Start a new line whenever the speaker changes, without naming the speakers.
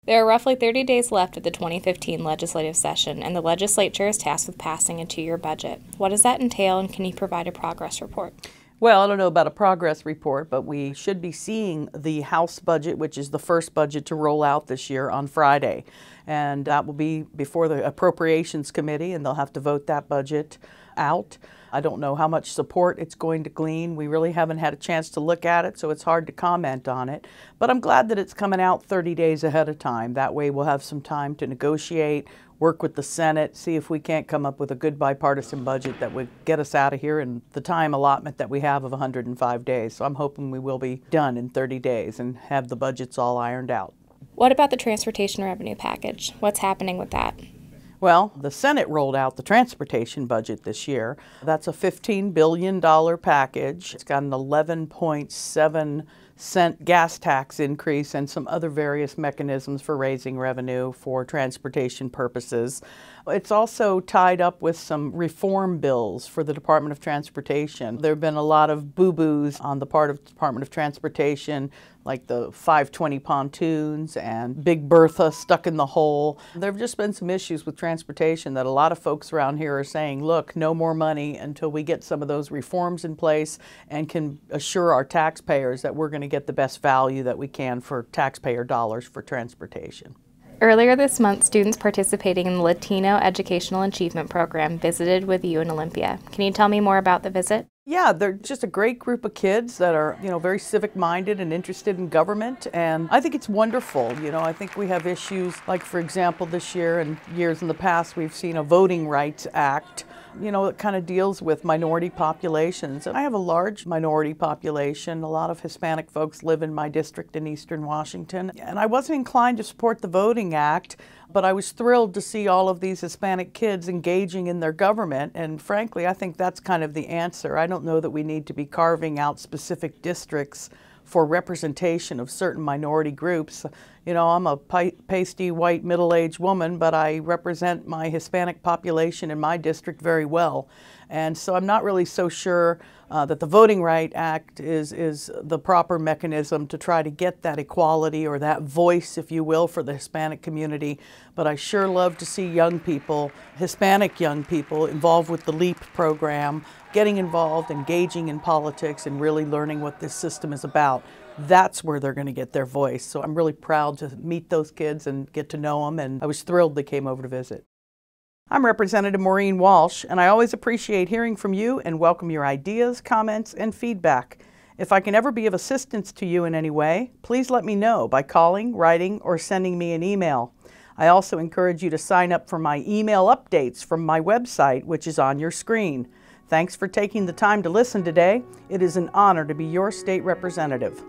There are roughly 30 days left of the 2015 legislative session, and the legislature is tasked with passing a two-year budget. What does that entail, and can you provide a progress report?
Well, I don't know about a progress report, but we should be seeing the House budget, which is the first budget to roll out this year, on Friday. And that will be before the Appropriations Committee, and they'll have to vote that budget out. I don't know how much support it's going to glean. We really haven't had a chance to look at it, so it's hard to comment on it. But I'm glad that it's coming out 30 days ahead of time. That way we'll have some time to negotiate, work with the Senate, see if we can't come up with a good bipartisan budget that would get us out of here in the time allotment that we have of 105 days. So I'm hoping we will be done in 30 days and have the budgets all ironed out.
What about the transportation revenue package? What's happening with that?
Well, the Senate rolled out the transportation budget this year. That's a $15 billion package. It's got an 11.7-cent gas tax increase and some other various mechanisms for raising revenue for transportation purposes. It's also tied up with some reform bills for the Department of Transportation. There have been a lot of boo-boos on the part of the Department of Transportation, like the 520 pontoons and Big Bertha stuck in the hole. There have just been some issues with transportation that a lot of folks around here are saying, look, no more money until we get some of those reforms in place and can assure our taxpayers that we're going to get the best value that we can for taxpayer dollars for transportation.
Earlier this month, students participating in the Latino Educational Achievement Program visited with you in Olympia. Can you tell me more about the visit?
Yeah, they're just a great group of kids that are, very civic-minded and interested in government, and I think it's wonderful. I think we have issues like, for example, this year and years in the past, we've seen a Voting Rights Act, that kind of deals with minority populations. And I have a large minority population. A lot of Hispanic folks live in my district in Eastern Washington, and I wasn't inclined to support the Voting Act, but I was thrilled to see all of these Hispanic kids engaging in their government, and frankly, I think that's kind of the answer. I don't know that we need to be carving out specific districts for representation of certain minority groups. I'm a pasty, white, middle-aged woman, but I represent my Hispanic population in my district very well. And so I'm not really so sure that the Voting Rights Act is the proper mechanism to try to get that equality or that voice, if you will, for the Hispanic community. But I sure love to see young people, Hispanic young people, involved with the LEAP program, getting involved, engaging in politics, and really learning what this system is about. That's where they're going to get their voice. So I'm really proud to meet those kids and get to know them, and I was thrilled they came over to visit. I'm Representative Maureen Walsh, and I always appreciate hearing from you and welcome your ideas, comments, and feedback. If I can ever be of assistance to you in any way, please let me know by calling, writing, or sending me an email. I also encourage you to sign up for my email updates from my website, which is on your screen. Thanks for taking the time to listen today. It is an honor to be your state representative.